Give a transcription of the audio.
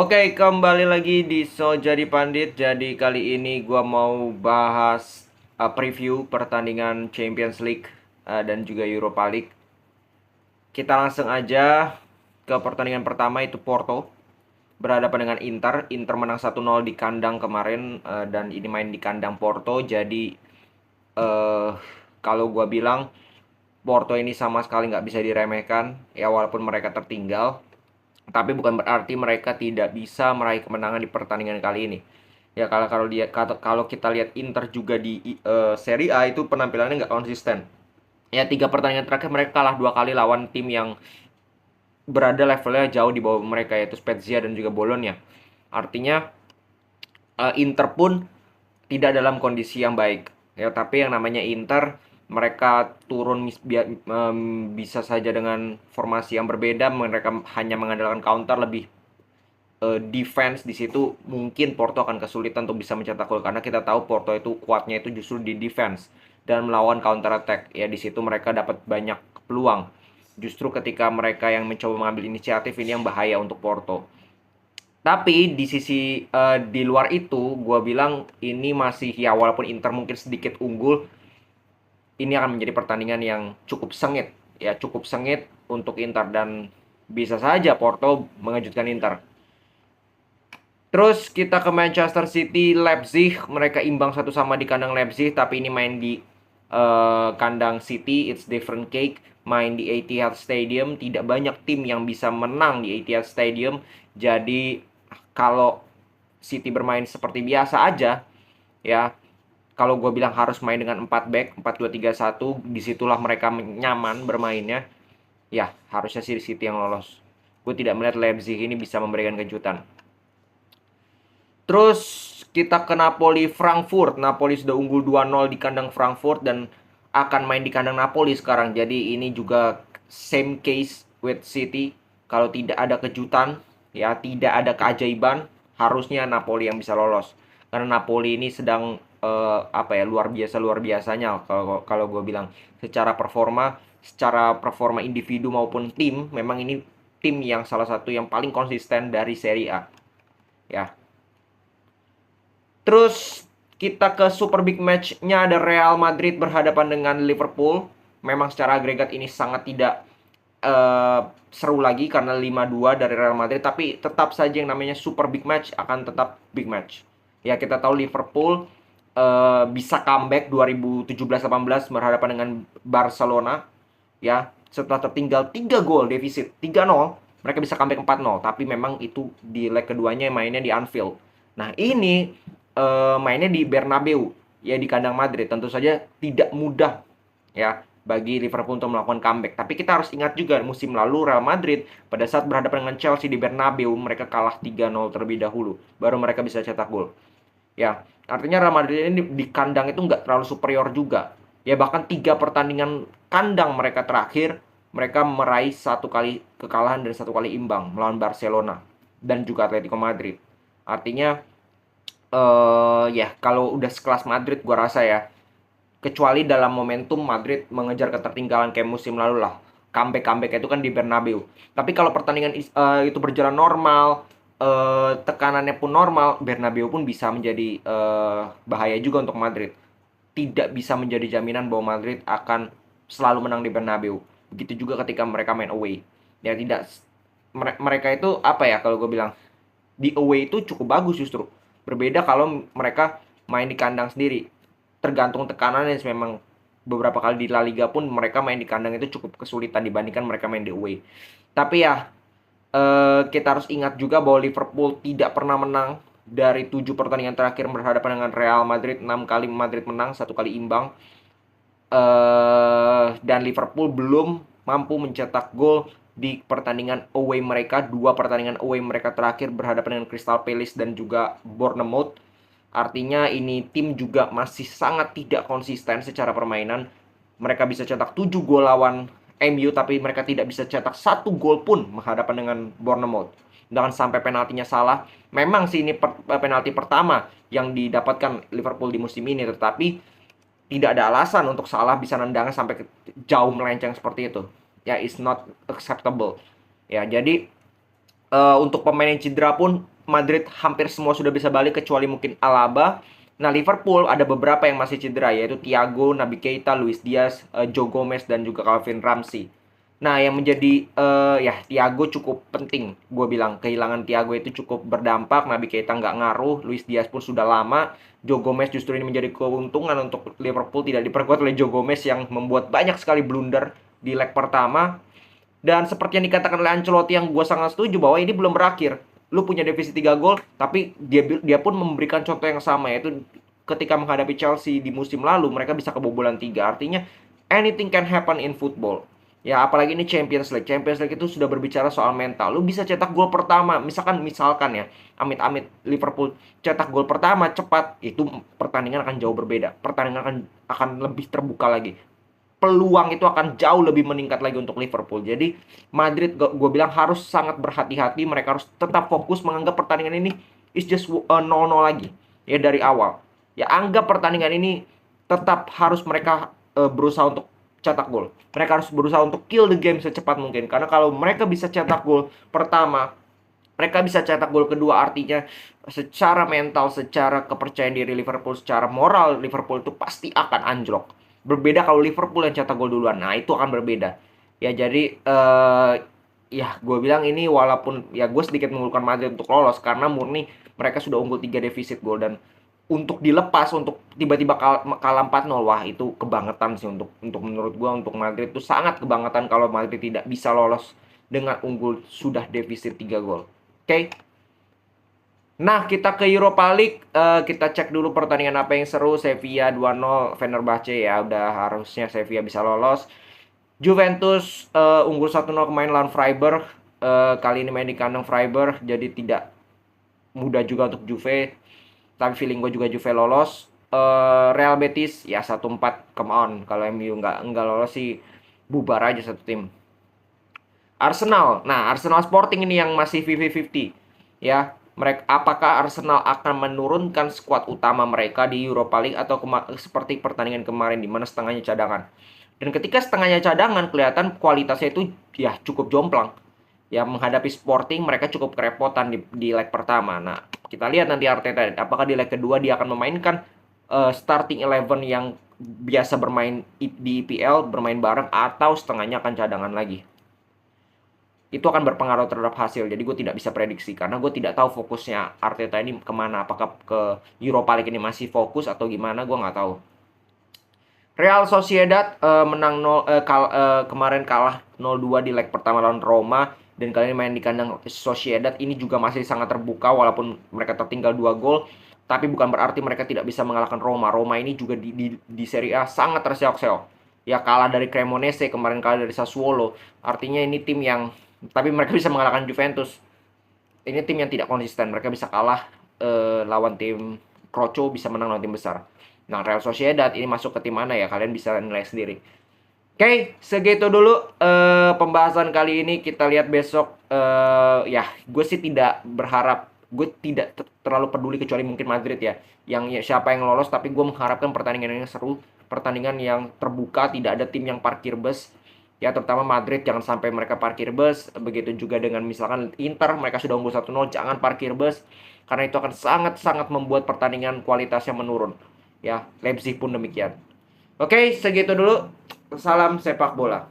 Oke, kembali lagi di So Jadi Pandit. Jadi kali ini gua mau bahas preview pertandingan Champions League dan juga Europa League. Kita langsung aja ke pertandingan pertama, itu Porto berhadapan dengan Inter. Inter menang 1-0 di kandang kemarin, dan ini main di kandang Porto. Jadi eh kalau gua bilang Porto ini sama sekali nggak bisa diremehkan ya, walaupun mereka tertinggal. Tapi bukan berarti mereka tidak bisa meraih kemenangan di pertandingan kali ini. Ya kalau kita lihat Inter juga di Serie A itu penampilannya nggak konsisten. Ya, 3 pertandingan terakhir mereka kalah 2 kali lawan tim yang berada levelnya jauh di bawah mereka, yaitu Spezia dan juga Bologna. Artinya Inter pun tidak dalam kondisi yang baik. Ya, tapi yang namanya Inter, mereka turun bisa saja dengan formasi yang berbeda. Mereka hanya mengandalkan counter, lebih defense. Di situ mungkin Porto akan kesulitan untuk bisa mencetak gol, karena kita tahu Porto itu kuatnya itu justru di defense dan melawan counter attack. Ya, di situ mereka dapat banyak peluang. Justru ketika mereka yang mencoba mengambil inisiatif, ini yang bahaya untuk Porto. Tapi di sisi di luar itu, gue bilang ini masih, ya walaupun Inter mungkin sedikit unggul, ini akan menjadi pertandingan yang cukup sengit. Ya, cukup sengit untuk Inter, dan bisa saja Porto mengejutkan Inter. Terus kita ke Manchester City, Leipzig. Mereka imbang 1-1 di kandang Leipzig, tapi ini main di kandang City. It's different cake. Main di Etihad Stadium. Tidak banyak tim yang bisa menang di Etihad Stadium. Jadi kalau City bermain seperti biasa aja, ya, kalau gue bilang harus main dengan 4 back, 4-2-3-1, disitulah mereka nyaman bermainnya. Ya, harusnya sih City yang lolos. Gue tidak melihat Leipzig ini bisa memberikan kejutan. Terus kita ke Napoli Frankfurt. Napoli sudah unggul 2-0 di kandang Frankfurt dan akan main di kandang Napoli sekarang. Jadi ini juga same case with City. Kalau tidak ada kejutan, ya tidak ada keajaiban, harusnya Napoli yang bisa lolos. Karena Napoli ini sedang luar biasanya kalau kalau gue bilang secara performa individu maupun tim, memang ini tim yang salah satu yang paling konsisten dari Serie A. Ya, terus kita ke super big match-nya, ada Real Madrid berhadapan dengan Liverpool. Memang secara agregat ini sangat tidak seru lagi karena 5-2 dari Real Madrid, tapi tetap saja yang namanya super big match akan tetap big match. Ya, kita tahu Liverpool bisa comeback 2017-18 berhadapan dengan Barcelona. Ya, setelah tertinggal 3 gol defisit 3-0, mereka bisa comeback 4-0, tapi memang itu di leg keduanya mainnya di Anfield. Nah, ini mainnya di Bernabeu, ya di kandang Madrid. Tentu saja tidak mudah ya bagi Liverpool untuk melakukan comeback. Tapi kita harus ingat juga musim lalu Real Madrid pada saat berhadapan dengan Chelsea di Bernabeu, mereka kalah 3-0 terlebih dahulu, baru mereka bisa cetak gol. Ya, artinya Real Madrid ini di kandang itu nggak terlalu superior juga. Ya, bahkan 3 pertandingan kandang mereka terakhir, mereka meraih 1 kali kekalahan dan 1 kali imbang melawan Barcelona dan juga Atletico Madrid. Artinya ya kalau udah sekelas Madrid, gua rasa ya, kecuali dalam momentum Madrid mengejar ketertinggalan kayak musim lalu lah, comeback itu kan di Bernabeu. Tapi kalau pertandingan itu berjalan normal, tekanannya pun normal, Bernabeu pun bisa menjadi bahaya juga untuk Madrid. Tidak bisa menjadi jaminan bahwa Madrid akan selalu menang di Bernabeu. Begitu juga ketika mereka main away. Ya tidak, mereka itu apa ya, kalau gue bilang di away itu cukup bagus justru. Berbeda kalau mereka main di kandang sendiri. Tergantung tekanannya, memang beberapa kali di La Liga pun mereka main di kandang itu cukup kesulitan dibandingkan mereka main di away. Tapi ya, kita harus ingat juga bahwa Liverpool tidak pernah menang dari 7 pertandingan terakhir berhadapan dengan Real Madrid. 6 kali Madrid menang, 1 kali imbang. Dan Liverpool belum mampu mencetak gol di pertandingan away mereka. 2 pertandingan away mereka terakhir berhadapan dengan Crystal Palace dan juga Bournemouth. Artinya ini tim juga masih sangat tidak konsisten secara permainan. Mereka bisa cetak 7 gol lawan MU, tapi mereka tidak bisa cetak 1 gol pun menghadapan dengan Bournemouth. Dengan sampai penaltinya salah. Memang sih ini penalti pertama yang didapatkan Liverpool di musim ini, tetapi tidak ada alasan untuk salah bisa nendangnya sampai jauh melenceng seperti itu. Ya, it's not acceptable. Ya, jadi untuk pemain yang cedera pun Madrid hampir semua sudah bisa balik kecuali mungkin Alaba. Nah, Liverpool ada beberapa yang masih cedera, yaitu Thiago, Naby Keita, Luis Diaz, Joe Gomez, dan juga Calvin Ramsey. Nah, yang menjadi ya Thiago cukup penting. Gue bilang kehilangan Thiago itu cukup berdampak. Naby Keita nggak ngaruh, Luis Diaz pun sudah lama. Joe Gomez justru ini menjadi keuntungan untuk Liverpool, tidak diperkuat oleh Joe Gomez yang membuat banyak sekali blunder di leg pertama. Dan seperti yang dikatakan oleh Ancelotti yang gue sangat setuju bahwa ini belum berakhir. Lu punya defisit 3 gol, tapi dia pun memberikan contoh yang sama, yaitu ketika menghadapi Chelsea di musim lalu mereka bisa kebobolan 3. Artinya anything can happen in football. Ya, apalagi ini Champions League. Champions League itu sudah berbicara soal mental. Lu bisa cetak gol pertama, misalkan ya, amit-amit Liverpool cetak gol pertama cepat, itu pertandingan akan jauh berbeda. Pertandingan akan lebih terbuka lagi. Peluang itu akan jauh lebih meningkat lagi untuk Liverpool. Jadi Madrid gue bilang harus sangat berhati-hati. Mereka harus tetap fokus menganggap pertandingan ini is just 0-0 lagi ya dari awal. Ya, anggap pertandingan ini tetap harus mereka berusaha untuk cetak gol. Mereka harus berusaha untuk kill the game secepat mungkin. Karena kalau mereka bisa cetak gol pertama, mereka bisa cetak gol kedua, artinya secara mental, secara kepercayaan diri Liverpool, secara moral Liverpool itu pasti akan anjlok. Berbeda kalau Liverpool yang cetak gol duluan. Nah, itu akan berbeda. Ya, jadi ya gue bilang ini walaupun ya gue sedikit mengunggulkan Madrid untuk lolos karena murni mereka sudah unggul 3 defisit gol, dan untuk dilepas untuk tiba-tiba kalah 4-0, wah itu kebangetan sih untuk menurut gue. Untuk Madrid itu sangat kebangetan kalau Madrid tidak bisa lolos dengan unggul sudah defisit 3 gol. Oke. Nah, kita ke Europa League. Kita cek dulu pertandingan apa yang seru. Sevilla 2-0 Fenerbahce, ya udah harusnya Sevilla bisa lolos. Juventus unggul 1-0 kemarin lawan Freiburg. Kali ini main di kandang Freiburg, jadi tidak mudah juga untuk Juve. Tapi feeling gue juga Juve lolos. Real Betis ya 1-4, come on. Kalau MU nggak lolos sih bubar aja satu tim. Arsenal. Nah, Arsenal Sporting ini yang masih 50-50. Ya, apakah Arsenal akan menurunkan skuad utama mereka di Europa League atau seperti pertandingan kemarin di mana setengahnya cadangan. Dan ketika setengahnya cadangan kelihatan kualitasnya itu ya cukup jomplang. Ya, menghadapi Sporting mereka cukup kerepotan di leg pertama. Nah, kita lihat nanti Arteta apakah di leg kedua dia akan memainkan starting 11 yang biasa bermain di IPL, bermain bareng, atau setengahnya akan cadangan lagi. Itu akan berpengaruh terhadap hasil. Jadi gue tidak bisa prediksi karena gue tidak tahu fokusnya Arteta ini kemana. Apakah ke Europa League ini masih fokus atau gimana, gue nggak tahu. Real Sociedad menang kemarin kalah 0-2 di leg pertama lawan Roma, dan kali ini main di kandang Sociedad. Ini juga masih sangat terbuka walaupun mereka tertinggal 2 gol, tapi bukan berarti mereka tidak bisa mengalahkan Roma. Roma ini juga di Serie A sangat terseok-seok. Ya, kalah dari Cremonese, kemarin kalah dari Sassuolo. Artinya ini tim yang, tapi mereka bisa mengalahkan Juventus. Ini tim yang tidak konsisten. Mereka bisa kalah lawan tim Kroco, bisa menang lawan tim besar. Nah, Real Sociedad ini masuk ke tim mana ya? Kalian bisa nilai sendiri. Oke, segitu dulu pembahasan kali ini. Kita lihat besok. Ya, gue sih tidak berharap. Gue tidak terlalu peduli kecuali mungkin Madrid ya. Siapa yang lolos, tapi gue mengharapkan pertandingan yang seru. Pertandingan yang terbuka, tidak ada tim yang parkir bus. Ya, terutama Madrid, jangan sampai mereka parkir bus. Begitu juga dengan misalkan Inter, mereka sudah unggul 1-0, jangan parkir bus. Karena itu akan sangat-sangat membuat pertandingan kualitasnya menurun. Ya, Leipzig pun demikian. Oke, segitu dulu. Salam sepak bola.